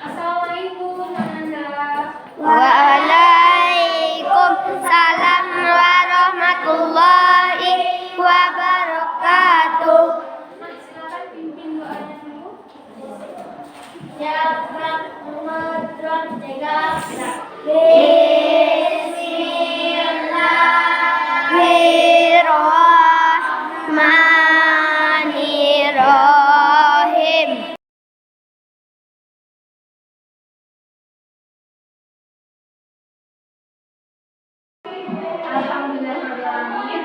Assalamualaikum Ananda. Waalaikumsalam warahmatullahi wabarakatuh. Silakan pimpin doanya dulu. Ya Rahman Bismillahirrahmanirrahim. Alhamdulillahirrahmanirrahim.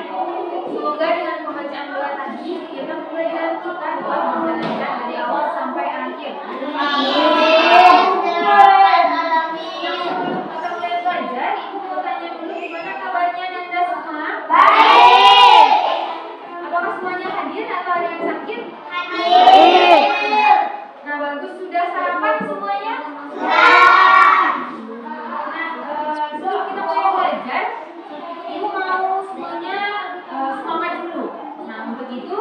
Semoga dengan pembacaan doa tadi kita pelajaran kita dapat menjalankan dari awal sampai akhir. Amin. Kita mulai belajar. Ibu mau tanya dulu, gimana kabarnya Nanda semua? Baik. Apakah semuanya hadir atau ada yang sakit? Hadir. Nah, bagus. Sudah sarapan semuanya? Sebelum kita mulai belajar, Ibu mau semuanya semangat dulu. Nah, untuk itu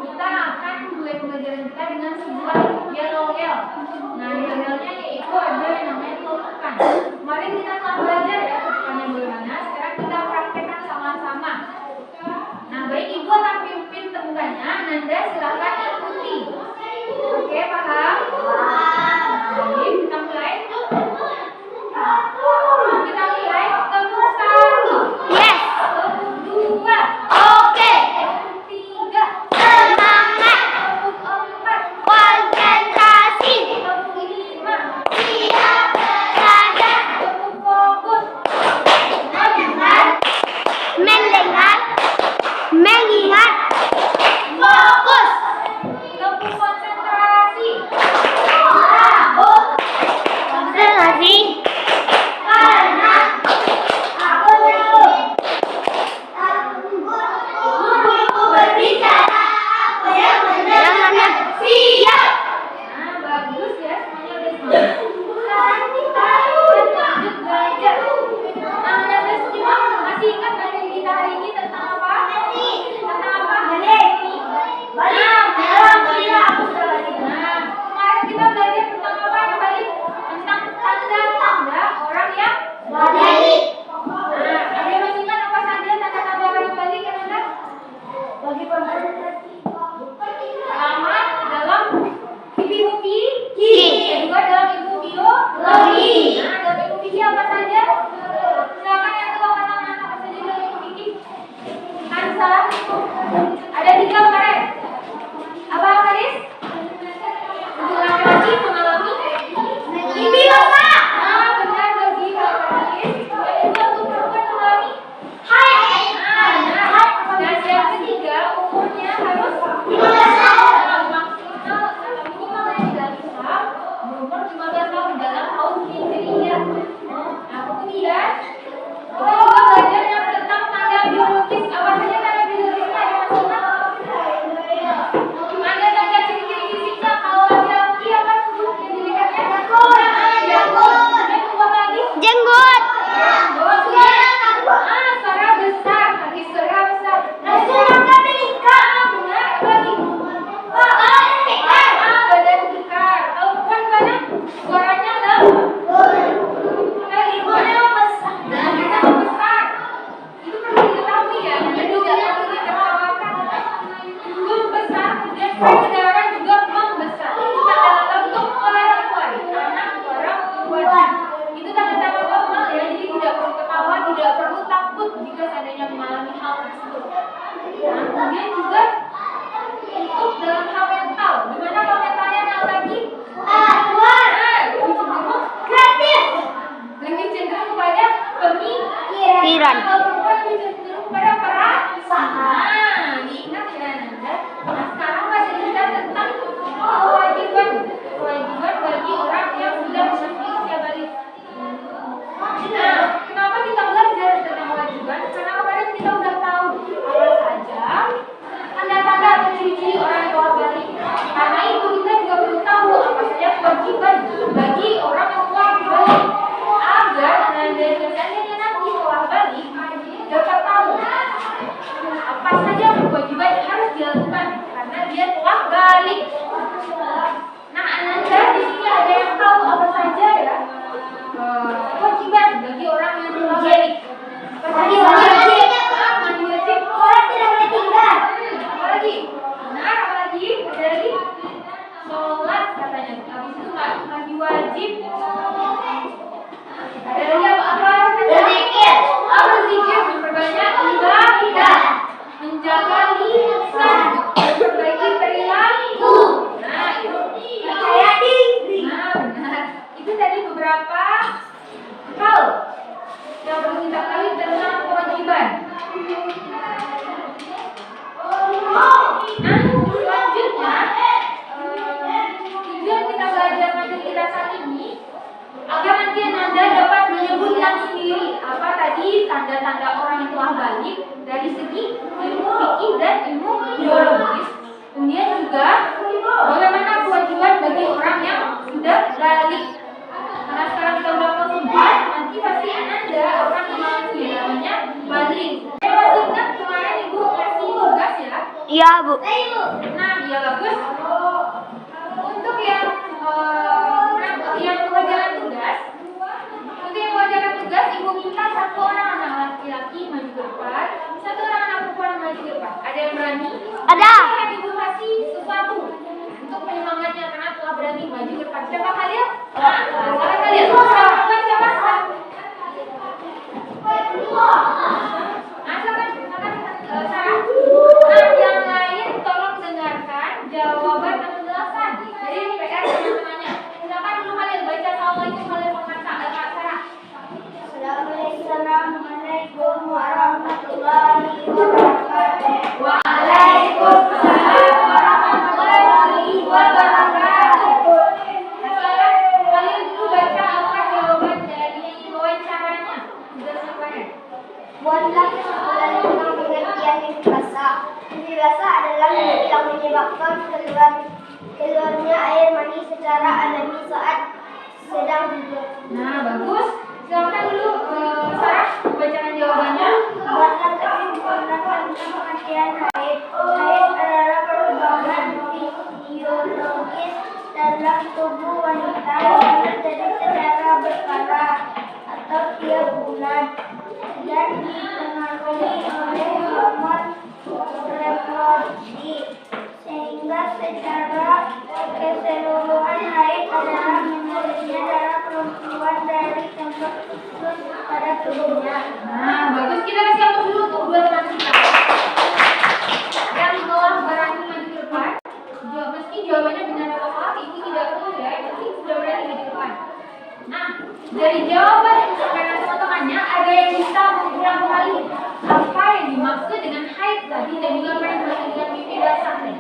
kita akan mulai pembelajaran kita dengan sebuah yel-yel. Nah, yel-yelnya yaitu ada yang namanya tumpukan. Kemarin kita telah belajar ya tumpukannya bagaimana. Sekarang kita praktekkan sama-sama. Nah, baik Ibu akan pimpin tumpukannya. Nanda silakan ikuti. Oke, paham? Baik, kita mulai. Kita mulai tepuk 1. Yes. Tepuk 2. Oke. Tepuk 3. Semangat. Tepuk 4. Konsentrasi. Tepuk 5. Siap belajar. Tepuk fokus. Mendengar. Mengingat. Fokus. Tepuk konsentrasi. Konsentrasi. Karena aku guruku berbicara aku yang mendengar. Siap. Nah, bagus ya, semuanya udah semangat. Sekarang kita lanjut belajar. Nah, Nanda semua masih ingat materi kita hari ini tentang apa? Tentang apa? Aku sudah balik. Nah, kemarin kita belajar tentang apa yang balik? Tentang tanda-tanda orang yang balik. Nah, ada yang masih ingat apa saja tanda-tanda orang yang balik ya, Nanda? Bagi perempuan Pertama, dalam ibu Ki. kedua dalam ibu biologi. Nah, dalam ibu fikih apa saja? Silakan yang tahu kata-kata apa saja dalam ibu fikih? Ansa. Ada 3 kemarin. Apa Haris? Untuk laki-laki mengalami Mimpi bapak. benar bagi Haris. Yang kedua kita saat ini, agar nanti Anda dapat menyebutkan sendiri apa tadi tanda-tanda orang yang telah balik dari segi ilmu fikih dan ilmu biologis. Kemudian juga bagaimana kewajiban bagi orang yang sudah balik. Karena sekarang kita udah keluar, nanti pasti Anda akan mengalami namanya balik. Saya masih ingat kemarin Ibu kasih tugas ya. Iya, Bu. Nah, ya bagus. Untuk yang pengajaran tugas, Ibu minta satu orang anak laki-laki maju ke depan, satu orang anak perempuan maju ke depan. Ada yang berani? Ada. Akan Ibu kasih sesuatu untuk penyemangatnya karena telah berani maju ke depan. Siapa kalian? Siapa kalian? Siapa? Nah, silakan, Sarah. Nah, yang lain tolong dengarkan jawaban dan penjelasan. Jadi PR teman-temannya. Silakan dulu kalian baca assalamualaikum warahmatullahi wabarakatuh. Assalamualaikum warahmatullahi wabarakatuh. Waalaikumsalam warahmatullahi wabarakatuh. Sekarang kalian dulu baca apa jawaban dari wawancaranya. Sudah sampai. Buatlah kesimpulan tentang pengertian mimpi basah. Mimpi basah adalah mimpi yang menyebabkan keluarnya air mani secara alami saat sedang tidur. Nah, bagus. Silakan dulu Sarah bacakan jawabannya. Buatlah kesimpulan tentang pengertian haid. Haid adalah perubahan fisiologis dalam tubuh wanita yang terjadi secara berkala atau tiap bulan dan dipengaruhi oleh hormon reproduksi, sehingga secara keseluruhan haid adalah mengalirnya darah perempuan dari tempat khusus pada tubuhnya. Nah, bagus. Kita kasih aplaus dulu untuk dua teman kita yang telah berani maju ke depan. Meski jawabannya benar atau salah, ini tidak perlu ya. Yang penting sudah berani maju ke depan. Nah, dari jawaban yang disampaikan teman-temannya, ada yang bisa mengulang kembali apa yang dimaksud dengan haid tadi dan juga apa yang dimaksud dengan mimpi basah tadi.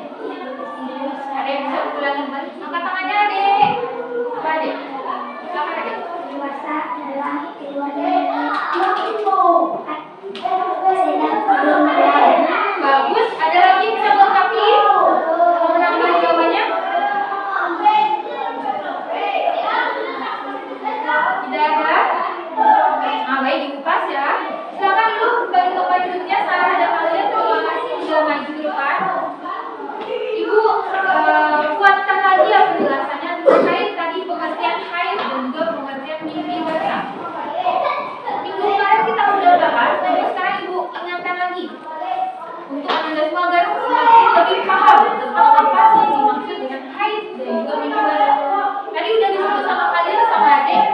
Ada yang bisa mengulangi kembali? Angkat tangannya, Adek. Apa, Adek? Silakan, Adek. Puasa adalah keluarnya sedang berbulan. Bagus. Ada lagi yang bisa melengkapi? Mau menambah jawabannya? Tidak ada? Nah, baik, dikupas ya. Silakan dulu bagi tempat duduknya. Sarah dan kalian terima kasih sudah maju ke depan. Ibu kuatkan lagi ya penjelasannya terkait tadi pengertian haid dan juga pengertian mimpi basah. Minggu kemarin kita sudah bahas, tapi sekarang Ibu ingatkan lagi untuk Anda semua agar semakin lebih paham tentang apa sih yang dimaksud dengan haid dan juga mimpi basah. Tadi udah disebut sama kalian sama Adik.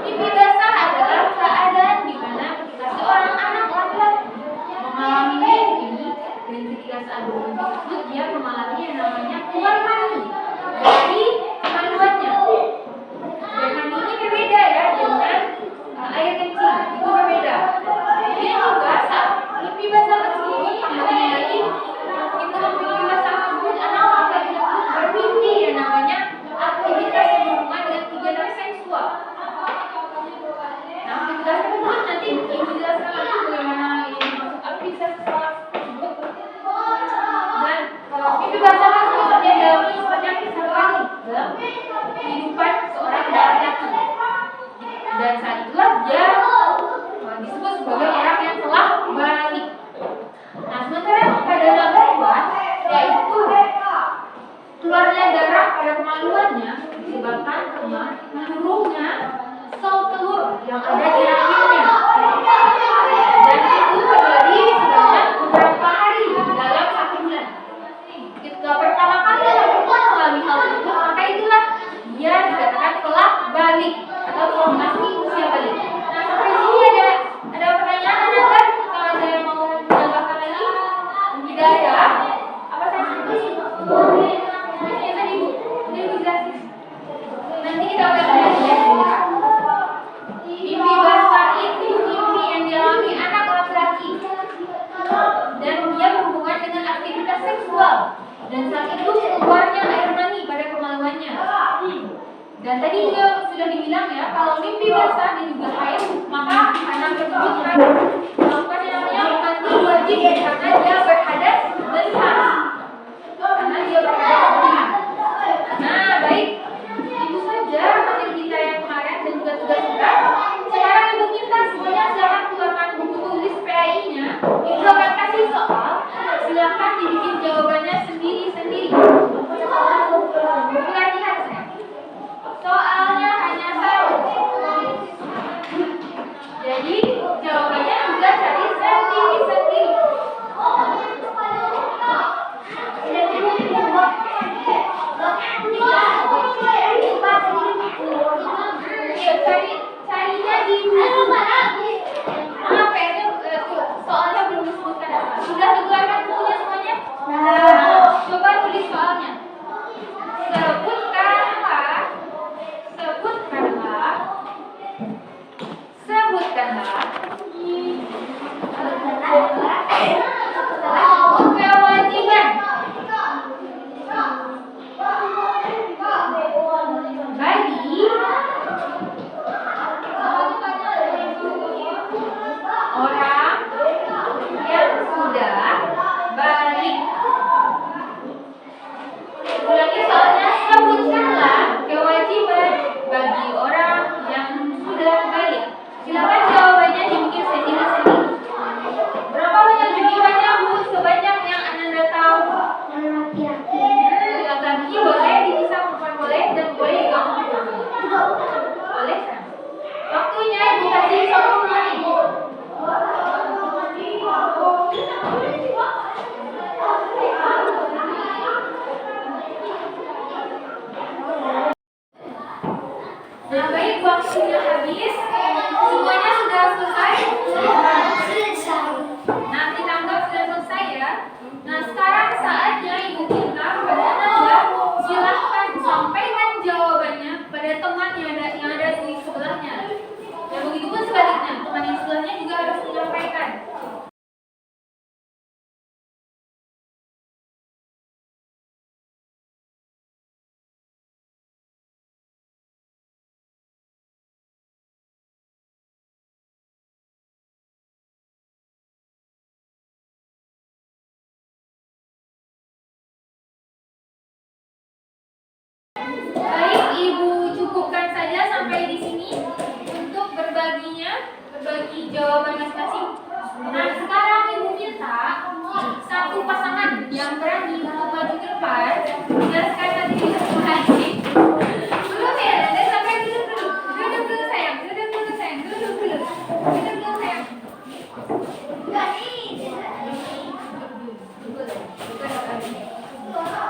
Mimpi basah adalah keadaan di mana ketika seorang anak laki-laki mengalami mimpi dan ketika saat bermimpi tersebut dia mengalami yang namanya keluar mani dari kemaluannya. Dan mani ini berbeda ya dengan air kencing, itu berbeda. Kemudian juga saat mimpi basah tersebut, tambahnya lagi itu mimpi basah tersebut anak laki-laki tersebut bermimpi yang namanya aktivitas yang berhubungan dengan kegiatan seksual. Nah, aktivitas tersebut nanti dijelaskan lagi bagaimana yang dimaksud aktivitas seksual tersebut. Dan mimpi basah tersebut terjadi seperti yang disebutkan dalam kehidupan seorang laki-laki. Dan saat itulah dia disebut sebagai orang yang telah balik. Nah, sementara pada dalam perempuan, yaitu keluarnya darah pada kemaluannya disebabkan karena menurunnya sel telur yang ada di rahimnya. Dan itu terjadi sebanyak beberapa hari dalam 1 bulan. Ketika pertama kali perempuan mengalami hal tersebut, maka itulah dia dikatakan telah balik atau telah memasuki usia balik. Nah, sampai sini ada pertanyaan kan? Kalau ada yang mau menambahkan lagi? Tidak ada. Apa saya sebut? Ini tadi Bu, ini Bu jelasin. Nanti kita udah belajar ya. Mimpi basah Dan tadi juga sudah dibilang ya, kalau mimpi basah dan juga haid, maka anak tersebut harus melakukan yang namanya mandi wajib karena dia berhadas besar. Karena dia berhadas besar. Nah, baik. Itu saja materi kita yang kemarin dan juga tugas kita. Sekarang Ibu minta semuanya silakan keluarkan buku tulis PAI-nya. Ibu akan kasih soal. Silakan dibikin jawabannya sendiri-sendiri. Perhatikan saya. Soalnya hanya satu. Jadi jawabannya juga cari sendiri-sendiri. Carinya di mana? Soalnya belum disebutkan. Sudah dikeluarkan bukunya semuanya? Coba tulis soalnya. Sebutkanlah kewajiban bagi orang yang sudah balik. Ulangi soalnya, sebutkanlah kewajiban bagi orang yang sudah balik. Silakan jawabannya dibikin sendiri-sendiri. Berapa banyak jawabannya, Bu? Sebanyak yang Anda tahu. Laki-laki boleh dipisah, perempuan boleh, dan boleh digabung. Boleh kan? Waktunya Ibu kasih 10 menit. Nah, baik, waktunya habis. Semuanya sudah selesai? Nah, kita anggap sudah selesai ya. Nah, sekarang saatnya Ibu minta kepada Anda, silahkan sampaikan jawabannya pada teman yang ada di sebelahnya. Dan begitu pun sebaliknya, teman yang sebelahnya juga harus menyampaikan. Baik, Ibu cukupkan saja sampai di sini untuk berbagi jawaban masing-masing. Nah, sekarang Ibu minta satu pasangan yang berani untuk maju ke depan menjelaskan materi masing-masing. Belum ya, dan sampai duduk dulu. Duduk dulu sayang, duduk dulu sayang, duduk dulu. Duduk dulu sayang.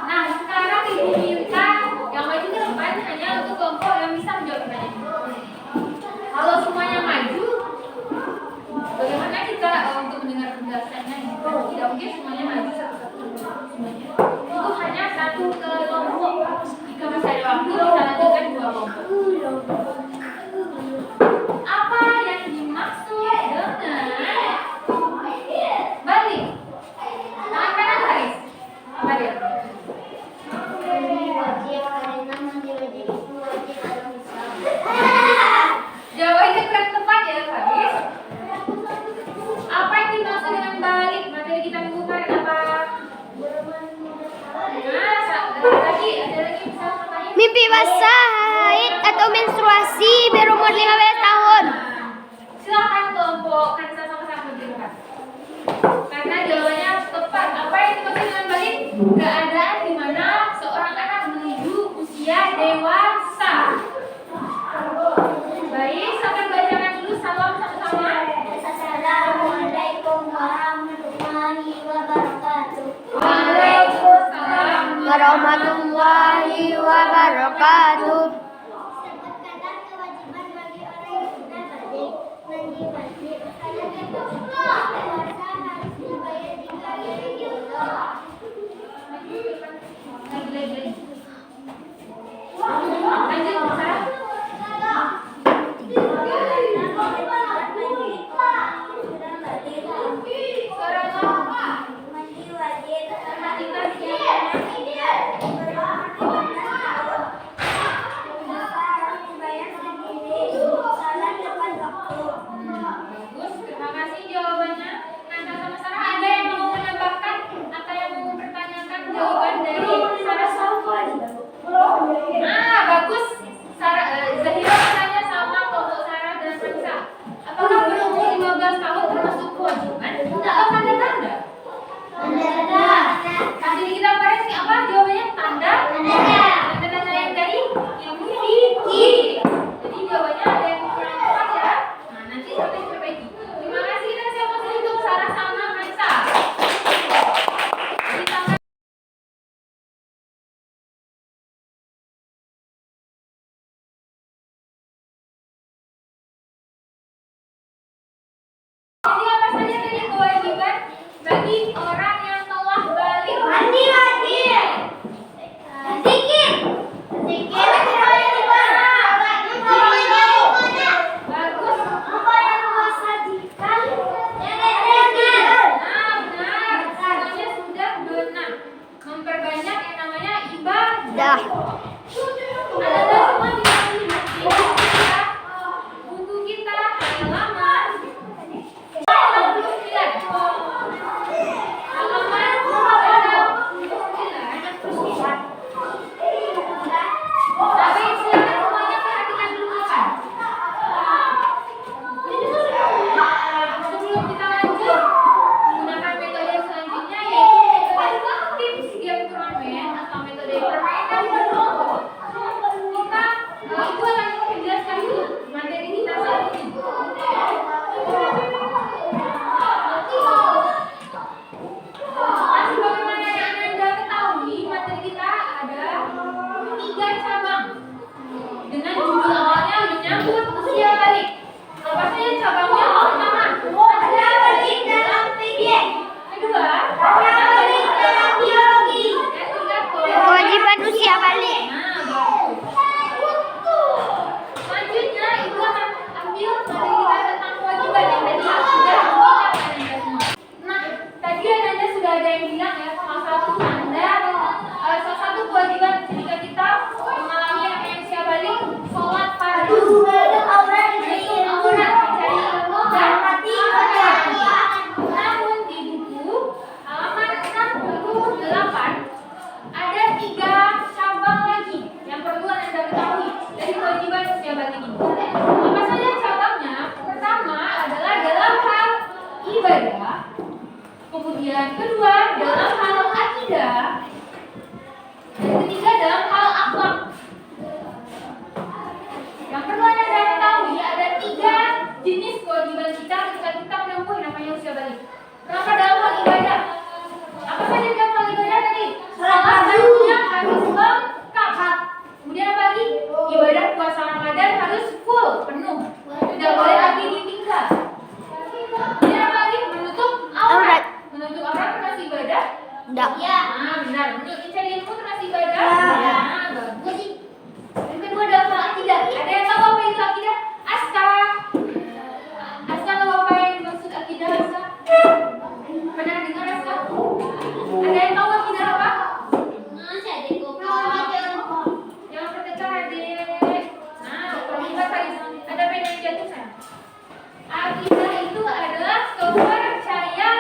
Nah, sekarang Ibu minta yang maju ke depan hanya untuk kelompok yang bisa menjawab pertanyaan. Kalau semuanya maju, bagaimana kita untuk mendengar penjelasannya? Tidak mungkin semuanya maju satu-satu. Itu hanya satu kelompok. Jika masih ada waktu, kita lanjutkan 2 kelompok. Apa yang dimaksud dengan balik? Tangan kanan tarik. Balik. Jawabannya kurang tepat ya, Faris. Apa yang dimaksud dengan balik? Materi kita minggu kemarin apa? Nah, lagi ada lagi bisa bertanya. Mimpi basah, haid atau menstruasi berumur 15 tahun. Silakan kelompokkan sama-sama berdiri. Karena jawabannya harus tepat. Apa yang dimaksud dengan balik? Keadaan di mana seorang anak menuju usia dewasa. Baik, sampai bacakan dulu salam sama-sama. Assalamualaikum warahmatullahi wabarakatuh. Waalaikumsalam Warahmatullahi wabarakatuh. Sebutkanlah kewajiban bagi orang yang sudah balik. Mandi wajib. Puasa harus dibayar jika Allah. Lagi. Lanjut, Musa. bagi orang yang telah balik? Mandi wajib. Zikir. Zikir. Yang di mana? Bagus. Apa yang wasajikan? Nah, benar. Semuanya sudah benar. Memperbanyak yang namanya ibadah. Anda semua bisa melihat di buku kita halaman 69. Halaman 69. Tapi silakan semuanya perhatikan dulu apa? Sebelum kita lanjut menggunakan metode selanjutnya, yaitu metode tips game turnamen atau metode permainan berkelompok. Kita ibu akan menjelaskan dulu materi kita saat ini. Nah, sebagaimana yang Anda ketahui, materi kita ada 3 cabang dengan judul awalnya menyambut usia balik. Apa saja cabangnya? Pertama, Usia balik dalam fikih. kedua, Usia balik dalam biologi. ketiga, Kewajiban usia balik. Nah, bagus. Selanjutnya, ibu akan ambil materi kita tentang kewajiban yang tadi sudah diucapkan Anda semua. Nah, tadi Anda sudah ada yang bilang ya, salah satu kewajiban ketika kita mengalami yang usia balik, sholat fardu. Aurat Aurat, mencari ilmu dan mati namun di buku halaman 68 ada 3 cabang lagi yang perlu Anda ketahui dari kewajiban usia balik ini. Apa saja cabangnya? Pertama adalah dalam hal ibadah, kemudian kedua dalam hal akidah, dan ketiga dalam hal akhlak. Yang perlu Anda ketahui ada 3 jenis kewajiban kita ketika kita menempuh yang namanya usia balik. Pertama dalam hal ibadah. Apa saja dalam hal ibadah tadi? Salat fardunya harus lengkap. Kemudian apa lagi? Ibadah puasa Ramadan harus full, penuh. Tidak boleh lagi ditinggal. Kemudian apa lagi? Menutup aurat. Menutup aurat termasuk ibadah? Tidak. Ya, benar. Mencari ilmu termasuk ibadah? Ya. Bagus. Yang kedua dalam hal akidah. Ada yang tahu apa itu akidah? Aska tahu apa yang dimaksud akidah Aska? Pernah dengar Aska? Ada yang tahu akidah apa? Jangan terdekat adik. Nah, kalau kita tadi ada pena yang jatuh sana. Akidah itu adalah kepercayaan.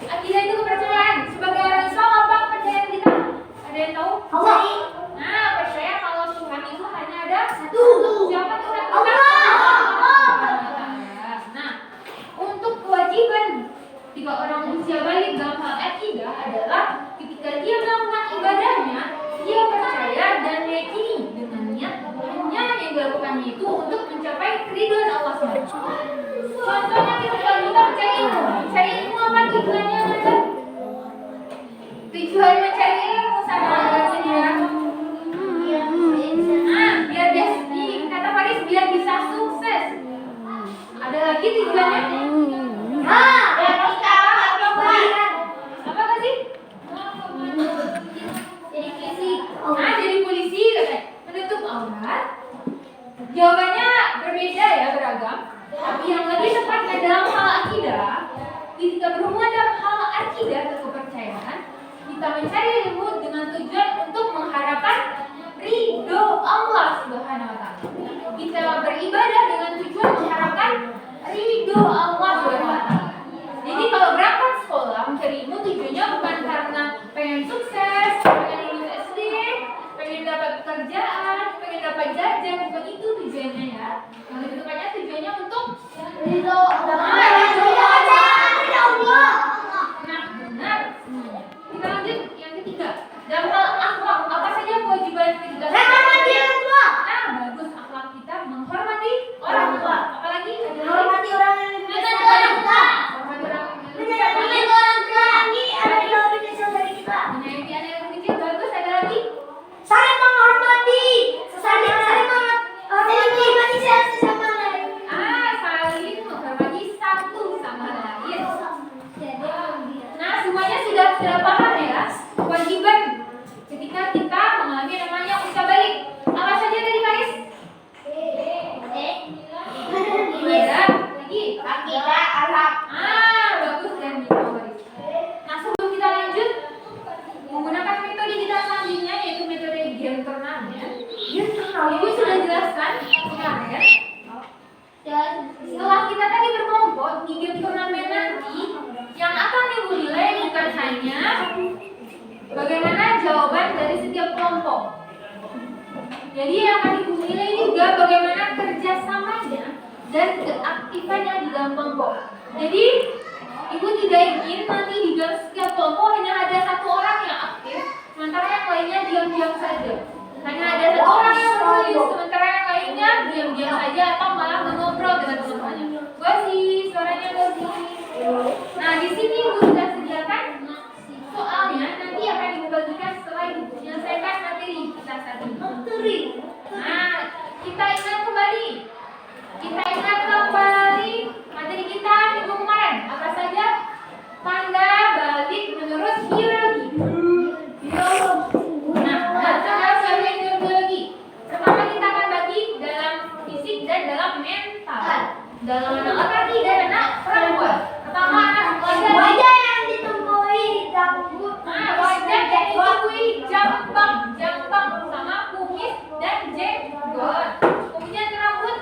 Akidah itu kepercayaan. Sebagai orang Islam apa kepercayaan kita? Ada yang tahu? Nah, percaya kalau Tuhan itu hanya ada satu. Siapa Tuhan kita? Nah, untuk kewajiban ketika orang usia balik dalam hal akidah adalah ketika dia melakukan ibadahnya, dia percaya dan meyakini dengan niat hanya yang dilakukannya itu untuk mencapai keridhaan Allah SWT. Contohnya ketika kita mencari ilmu apa tujuannya? Tujuan mencari ilmu sama ya. Biar dia kata Faris biar bisa sukses. Ada lagi tujuannya? Apa sih? Jadi polisi katanya. Menutup aurat. Jawabannya berbeda ya, beragam. Tapi yang lebih tepatnya dalam hal akidah, ketika berhubungan dalam hal akidah atau kepercayaan, kita mencari ilmu dengan tujuan untuk mengharapkan ridho Allah Subhanahu wa taala. Kita beribadah dengan tujuan mengharapkan ridho Allah Subhanahu wa taala. Jadi kalau berangkat sekolah mencari ilmu tujuannya bukan karena pengen sukses, pengen lulus SD, pengen dapat pekerjaan, pengen dapat jajan, bukan itu tujuannya ya. Yang lebih tepatnya tujuannya untuk ridho Allah. Nah, benar. Kita lanjut yang ketiga. Dalam hal akhlak, apa saja kewajiban ketika kita? Nah, bagus, akhlak kita menghormati kemarin, setelah kita tadi berkelompok di game turnamen nanti, yang akan ibu nilai bukan hanya bagaimana jawaban dari setiap kelompok. Jadi yang akan ibu nilai juga bagaimana kerjasamanya dan keaktifannya di dalam kelompok. Jadi ibu tidak ingin nanti di dalam setiap kelompok hanya ada satu orang yang aktif, sementara yang lainnya diam-diam saja. Hanya ada satu orang yang menulis, sementara yang lainnya diam-diam saja atau malah mengobrol dengan teman-temannya. Gosi, suaranya Gosi. Nah, di sini ibu sudah sediakan soalnya nanti akan ibu bagikan setelah ibu menyelesaikan materi kita saat ini. Nah, kita ingat kembali materi kita minggu kemarin. Apa saja? Tanda balik menurut biologi. Nah, sekarang saya ingin biologi. Pertama kita akan bagi dalam fisik dan dalam mental. Dalam anak laki dan anak perempuan. Pertama anak Wajah yang ditumbuhi rambut. Wajah yang ditumbuhi jambang sama kumis dan jenggot. Kemudian rambut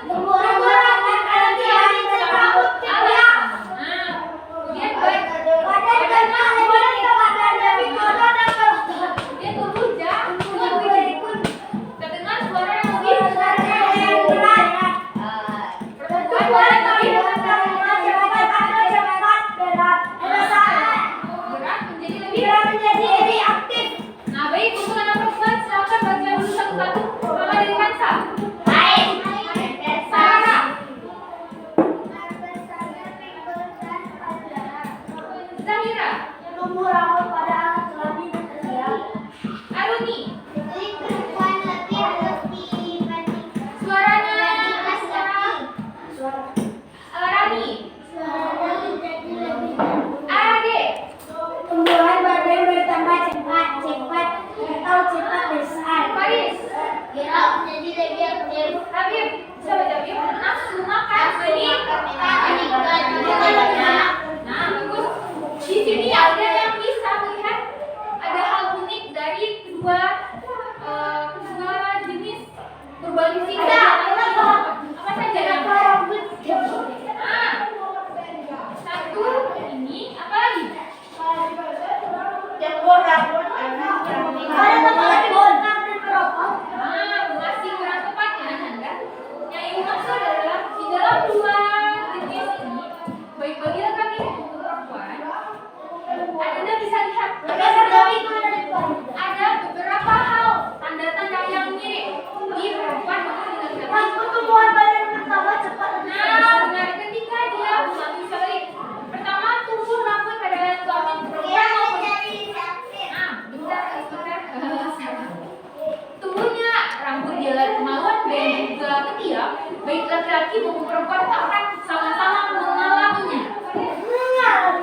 baik laki-laki maupun perempuan akan sama-sama mengalaminya.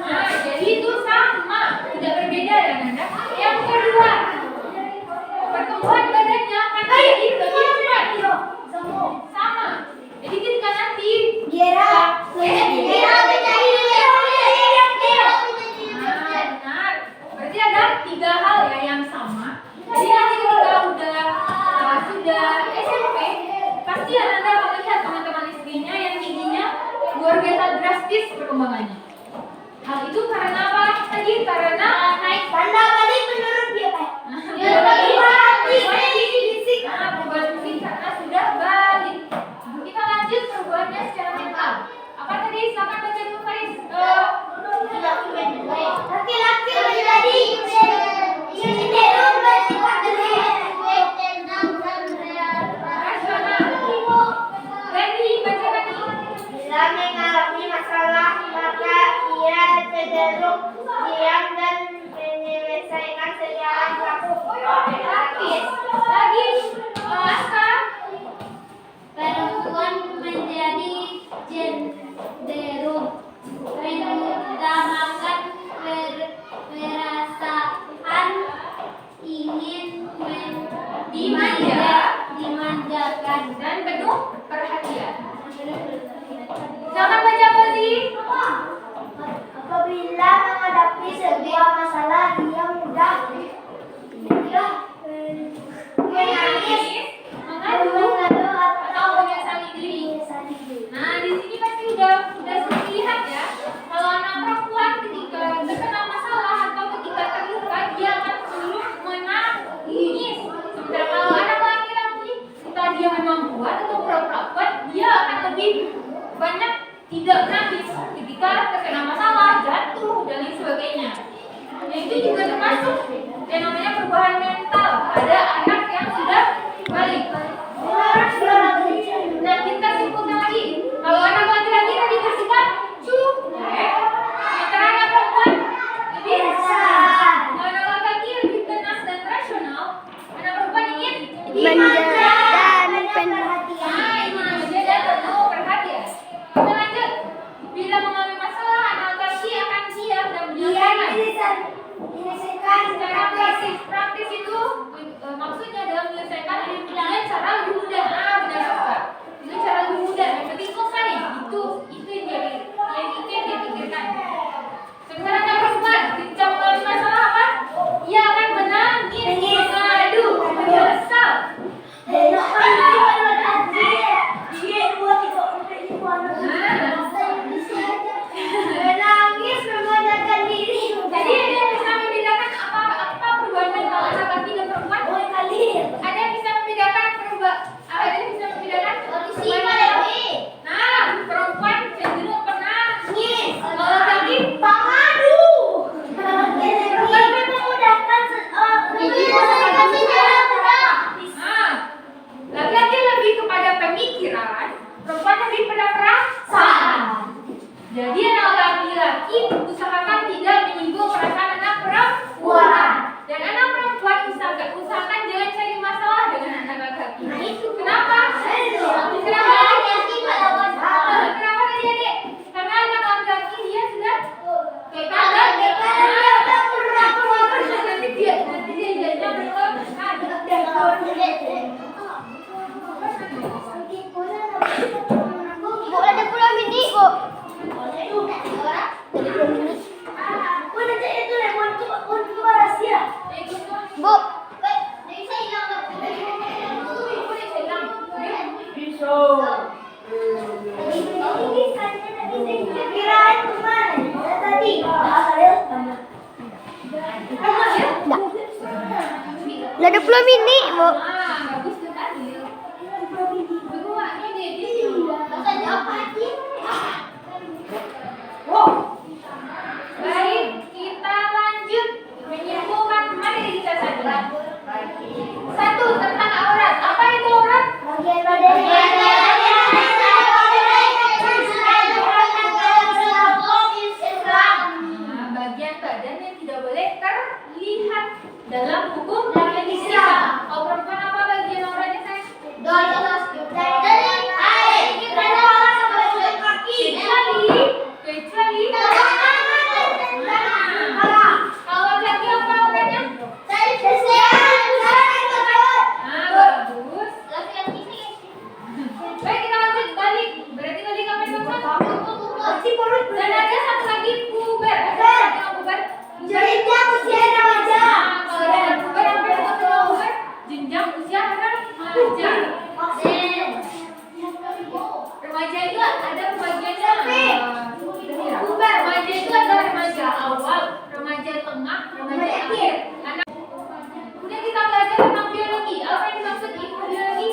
Nah, jadi itu sama, tidak berbeda ya Nanda. Yang kedua, pertumbuhan badannya akan jadi lebih cepat. Sama. Jadi ketika nanti benar. Berarti ada 3 hal ya yang sama. Jadi nanti ketika sudah SMP, pasti Anda melihat teman-teman SD-nya yang tingginya Udah 20 mini, Bu. Nah, bagus tuh tadi. Kedua, ini dia. Bahasanya apa sih? Baik, kita lanjut menyimpulkan materi kita saat ini. Satu, tentang aurat. Apa itu aurat? Nah, bagian badan yang tidak boleh terlihat dalam hukum Islam. Kalau perempuan apa bagian auratnya, sayang? Kecuali kalau laki apa auratnya? Nah, bagus. Baik, kita lanjut balik. Berarti tadi kamu teman. Dan ada satu lagi puber. Ada yang puber. Nah, kalau ada puber apa yang disebut dengan puber? Jenjang usia remaja. Remaja itu ada pembagiannya. Remaja itu ada remaja awal, remaja tengah, remaja akhir. Kemudian kita belajar tentang biologi. Apa yang dimaksud ilmu biologi?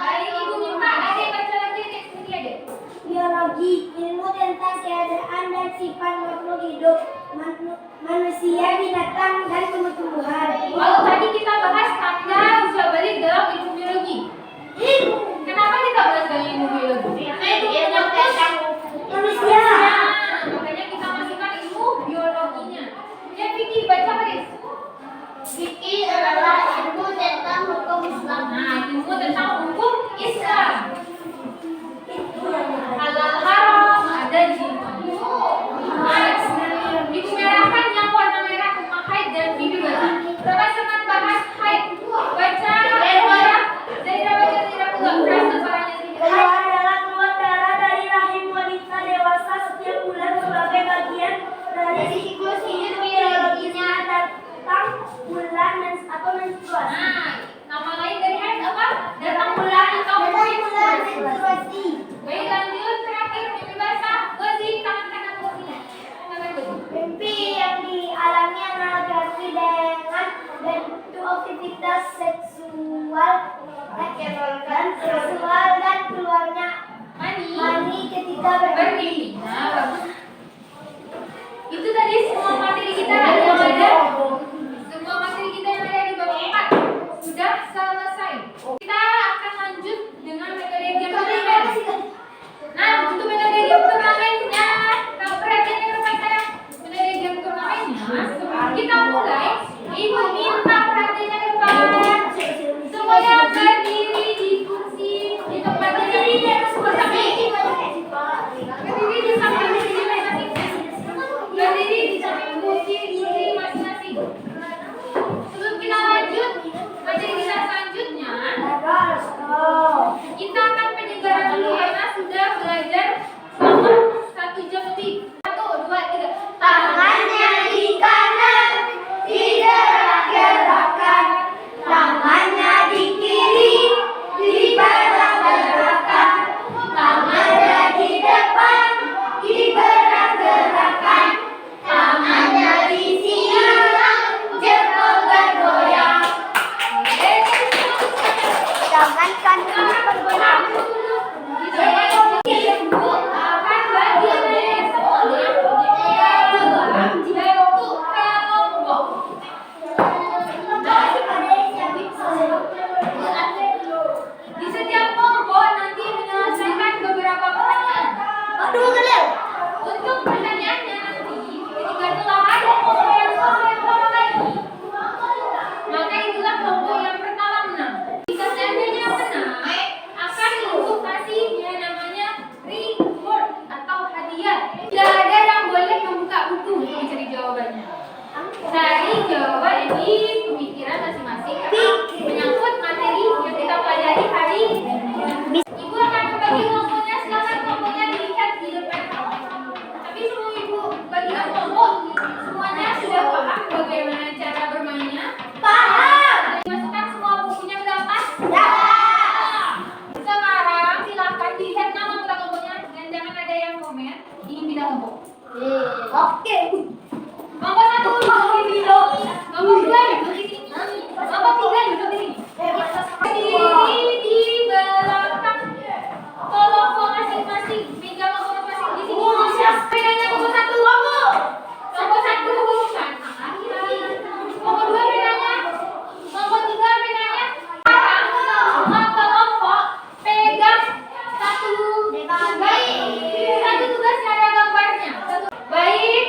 Baik, Ibu minta Ade baca lagi deh, sini Ade. Biologi, ilmu tentang keadaan dan sifat makhluk hidup, manusia, binatang, dan tumbuh-tumbuhan. Kalau tadi kita bahas tanda usia balik dalam ilmu biologi. Kenapa kita bahas dalam ilmu biologi? Karena itu menyangkut Manusia. makanya kita masukkan ilmu biologinya. Ya, Vicky baca Haris. Fikih adalah ilmu tentang hukum Islam. Nah, ilmu tentang hukum Islam. Halal haram ada di Ibu merahkan yang warna merah tentang haid dan bibi baca. Berapa senang bahas haid? Baca Zaira baca Zaira keluar keras suaranya sedikit. Keluar darah dari rahim wanita dewasa setiap bulan sebagai bagian dari siklus hidup biologisnya datang bulan atau menstruasi. Nah, nama lain dari haid apa? Datang bulan atau menstruasi. Baik, lanjut terakhir mimpi basah. Gozi, tangan kanan Gozi. Tangan Gozi. Mimpi yang dialami anak laki-laki dengan bentuk aktivitas seksual dan keluarnya mani ketika bermimpi. Nah, bagus. Itu tadi semua materi kita yang ada. Semua materi kita yang ada di bab 4 sudah selesai. Kita akan lanjut dengan metode game turnamen. Nah, untuk metode game turnamennya, kalau perhatian yang depan saya, metode game turnamennya, sebelum kita mulai, Ibu minta perhatiannya ke depan. Semuanya berdiri di kursi di tempat berdiri di atas kursi. Berdiri di samping kursi masing-masing. Berdiri di samping kursi masing-masing. Sebelum kita lanjut, materi kita selanjutnya, kita akan penyegaran dulu karena sudah belajar selama 1 jam lebih. 1, 2, 3. Tangannya di kanan, digerak-gerakkan. Tangannya di kiri, digerak-gerakkan. Tangannya di depan, digerak-gerakkan. Tangannya di sini, jempol bergoyang. Tangan kanan bergoyang. Ibu akan bagi semuanya dalam bentuk kelompok. Di setiap kelompok nanti menyelesaikan beberapa pertanyaan. Untuk pertanyaannya nanti ketika telah ada kelompok yang selesai kelompok lagi, maka itulah kelompok yang pertama menang. Jika seandainya menang, akan untuk kasih yang namanya reward atau hadiah. Tidak ada yang boleh membuka buku untuk mencari jawabannya. Cari jawaban di pemikiran masing-masing atau menyangkut materi yang kita pelajari hari ini. Ibu akan membagi kelompoknya, silakan kelompoknya dilihat di depan. Tapi sebelum Ibu bagi kelompok, semuanya sudah paham bagaimana cara bermainnya? Paham. Masukkan semua bukunya ke dalam. Ya. Sekarang silakan dilihat nama kelompoknya dan jangan ada yang komen. Ingin pindah kelompok. Oke. Kelompok 1 duduk di sini. Kelompok 2 duduk di sini. Kelompok 3 duduk di sini. Berdiri di belakang kelompok masing-masing. Meja kelompok masing di sini. Bedanya kelompok 1. Kelompok 1 bukan. Kelompok 2 bedanya. Kelompok 3 bedanya. Sekarang semua kelompok pegang satu tugas yang ada gambarnya. Baik.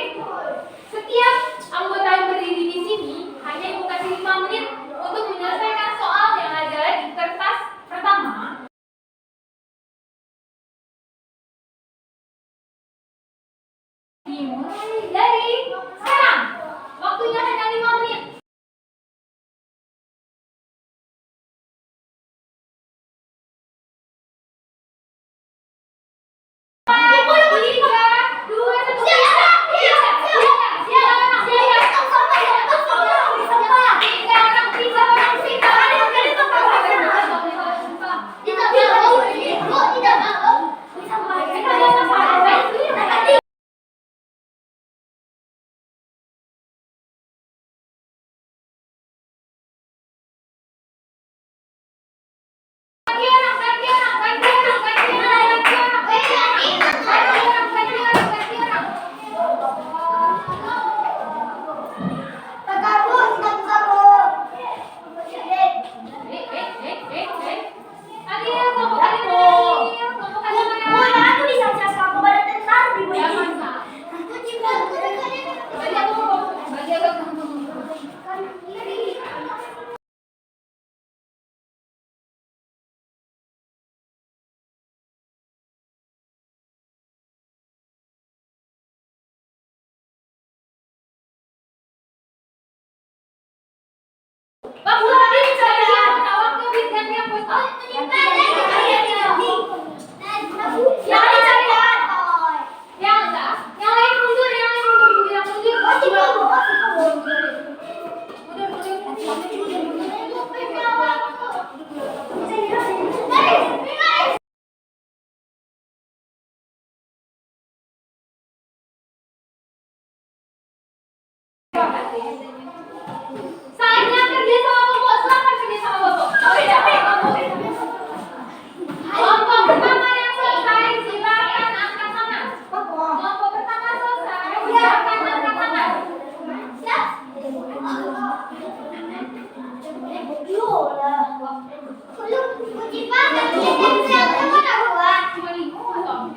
Setiap anggota yang berdiri di sini hanya ibu kasih 5 menit untuk menyelesaikan soal yang ada di kertas pertama. Dimulai dari sekarang. Waktunya hanya 5 menit. Saatnya kerja sama Bobo, silakan kerja sama Bobo. Kelompok pertama yang selesai, silakan angkat tangan. Kelompok pertama selesai, silakan angkat tangan. Cuma 5 atau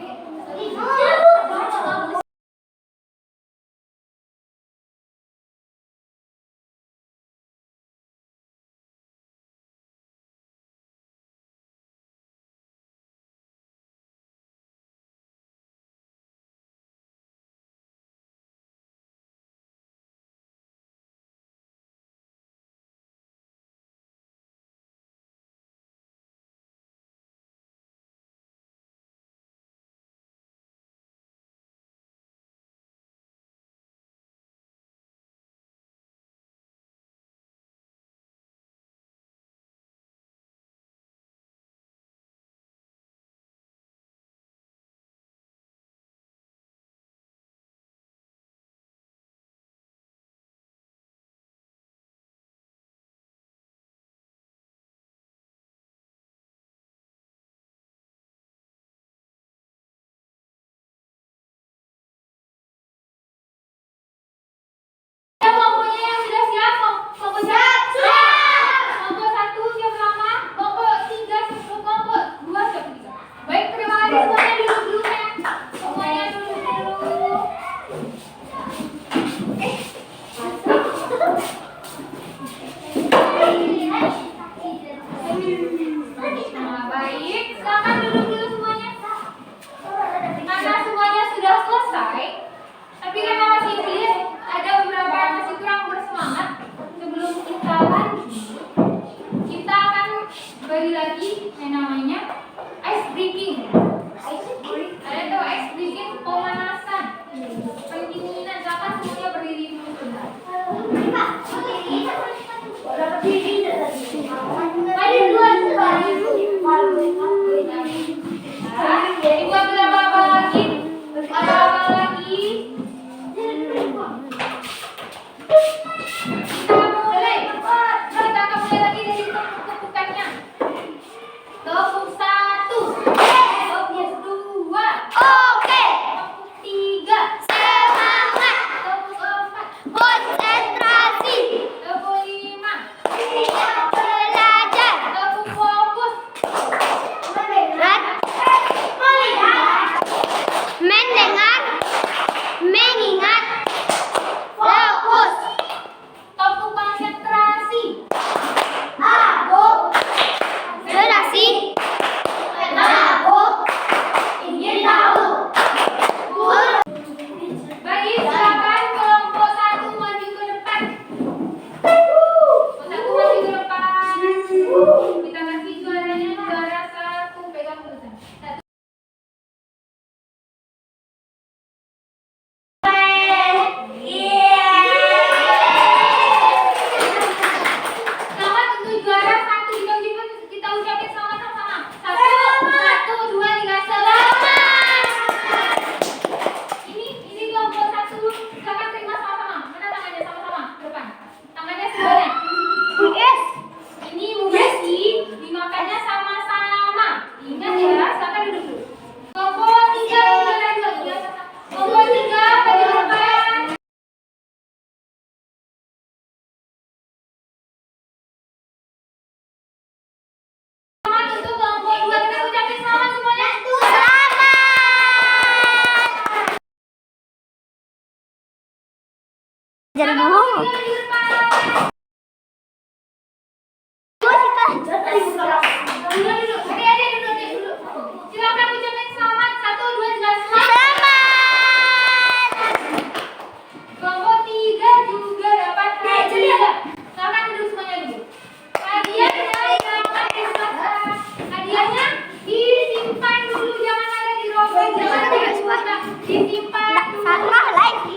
disimpan dulu. Salah lagi.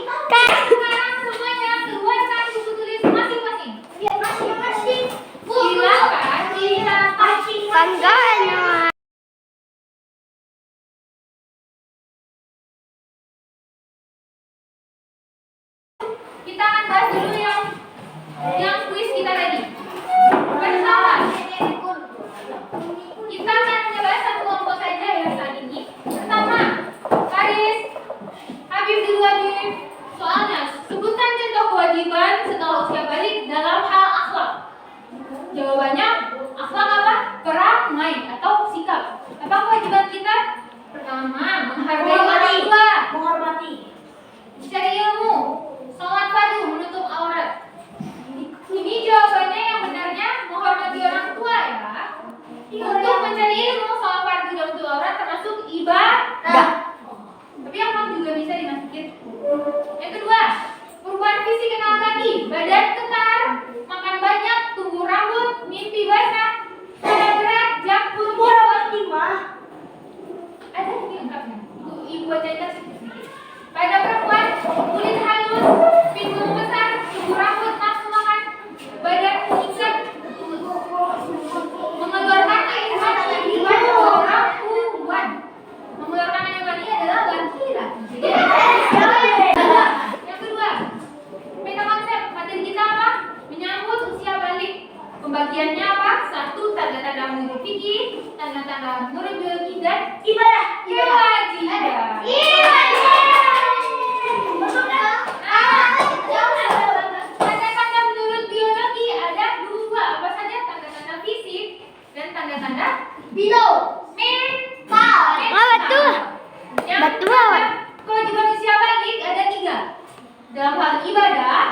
Sekarang semuanya keluarkan buku tulis masing-masing. Masing-masing. Silakan dicatat. Tangganya. Kita akan bahas dulu yang kuis kita tadi. Pertama, kita akan membahas satu kelompok saja ya saat ini. Pertama, Karis, Habib dulu Habib. Soalnya, sebutkan contoh kewajiban setelah usia balik dalam hal akhlak. Jawabannya, akhlak apa? Perangai atau sikap. Apa kewajiban kita? Pertama, menghargai orang tua. Menghormati. Mencari ilmu. Sholat fardu, menutup aurat. Ini jawabannya yang benarnya menghormati orang tua ya. Untuk mencari ilmu, sholat fardu dan menutup aurat termasuk ibadah. Tapi yang juga bisa dimasukin. Yang kedua, perubahan fisik kenal kaki, badan kekar, makan banyak, tumbuh rambut, mimpi basah, berat berat, jakun, ada ini lengkapnya. Ibu bacakan sedikit. Pada perempuan, kulit halus, pinggung besar, tumbuh rambut, nafsu makan, badan meningkat, mengeluarkan air mani, perempuan. Mengeluarkan air mani adalah laki-laki. Yang kedua, meta konsep materi kita apa? Menyambut usia balik. Pembagiannya apa? Satu, tanda-tanda menurut fikih, tanda-tanda menurut biologi, dan Ibadah. kewajiban. Tanda-tanda menurut biologi ada dua, apa saja? Tanda-tanda fisik dan tanda-tanda mental. betul. Yang Betul. pertama, kewajiban usia balik ada tiga. Dalam hal ibadah,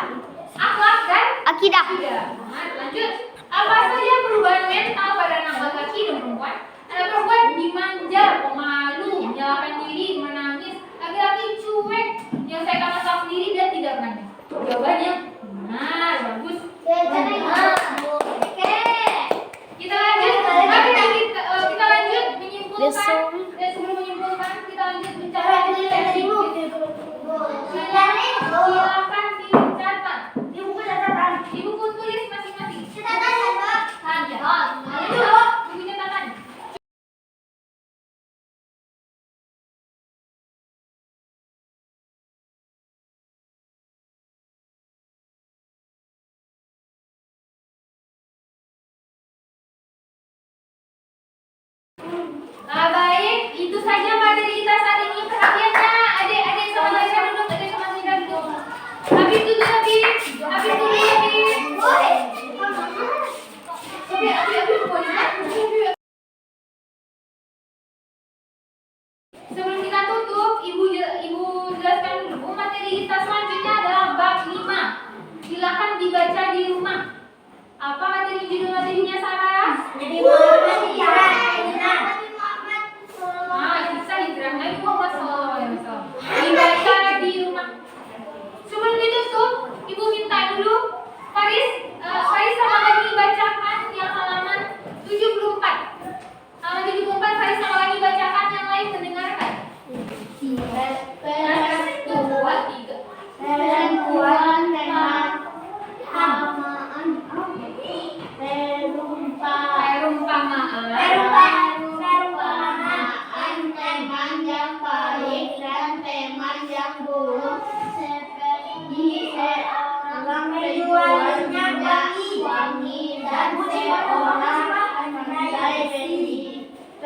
akhlak, dan Akidah. Nah, lanjut. Apa saja perubahan mental pada anak laki-laki dan perempuan? Anak perempuan dimanja, pemalu, menyalahkan diri, menangis. Laki-laki cuek, menyelesaikan masalah sendiri dan tidak menangis. Jawabannya benar, bagus. Kita lanjut. Kita lanjut menyimpulkan. Dan sebelum menyimpulkan, kita lanjut bicara refleksi. Silakan dicatat di buku tulis masing-masing. Saja. Buku catatan. Nah, baik, itu saja materi kita saat ini. Perhatiannya, adik-adik sama Zahira duduk, adik sama Zahira duduk. Habib dulu, Habib. Habib dulu, Habib. Habib, boleh. Sebelum kita tutup, Ibu jelaskan dulu materi kita selanjutnya adalah bab 5. Silakan dibaca di rumah. Apa materi judul materinya, Sarah? Kisah hijrah Nabi Muhammad SAW. Dibaca di rumah. Sebelum ditutup, Ibu minta dulu Faris sama lagi bacakan yang halaman 74. Halaman 74 Faris sama lagi bacakan, yang lain mendengarkan. 1, 2, 3.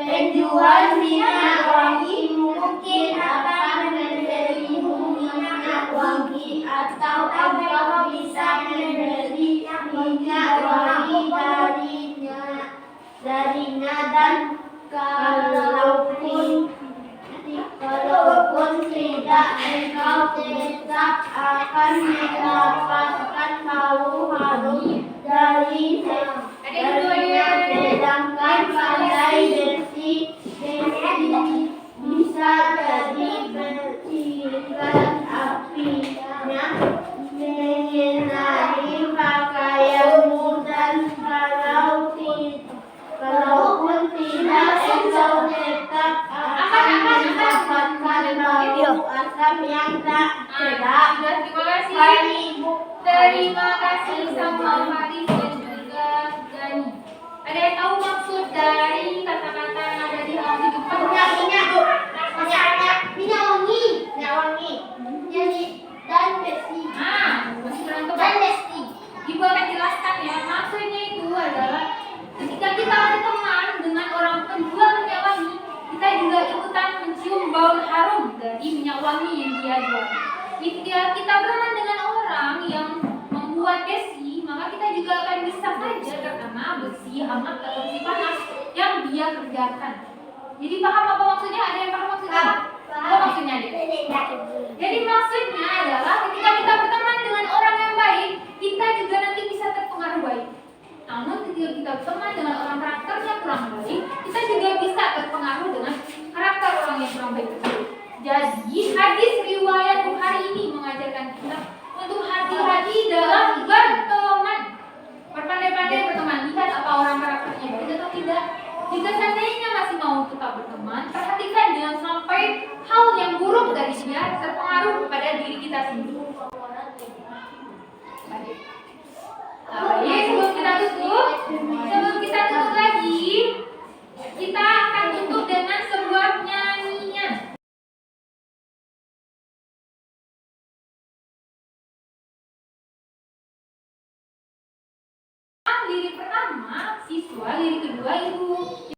Penjual minyak wangi mungkin akan membeli minyak wangi atau engkau bisa membeli minyak wangi darinya, dan kalaupun tidak, engkau tetap akan mendapatkan bau harum darinya. Sedangkan pandai besi bisa jadi percikan apinya menyinari pakaianmu, dan kalaupun tidak, engkau tetap akan mendapatkan bau asam yang tak Sudah, terima kasih. Terima kasih sama Haris dan juga Gani. Ada yang tahu maksud dari kata-kata yang ada di halaman di depan? minyak wangi. Jadi dan besi. Masih kurang Dan tepat. besi. Ibu akan jelaskan ya. Maksudnya itu adalah ketika kita berteman dengan orang penjual minyak wangi, kita juga ikutan mencium bau harum dari minyak wangi yang dia jual. Jika kita berteman dengan orang yang membuat besi, maka kita juga akan bisa saja terkena besi hangat atau besi panas yang dia kerjakan. Jadi paham apa maksudnya? Ada yang paham maksudnya? Apa maksudnya dia? Jadi maksudnya adalah ketika kita berteman dengan orang yang baik, kita juga nanti bisa terpengaruh baik. Namun ketika kita berteman dengan orang karakternya kurang baik, kita juga bisa terpengaruh dengan karakter orang yang kurang baik tersebut. Jadi hadis riwayat Bukhari ini mengajarkan kita untuk hati-hati dalam berteman. Berpandai-pandai berteman, lihat apa orang karakternya baik atau tidak. Jika seandainya masih mau tetap berteman, perhatikan jangan sampai hal yang buruk dari dia terpengaruh kepada diri kita sendiri. Baik, sebelum kita tutup lagi, kita akan tutup dengan sebuah nyanyian. Lirik pertama, siswa, lirik kedua, ibu.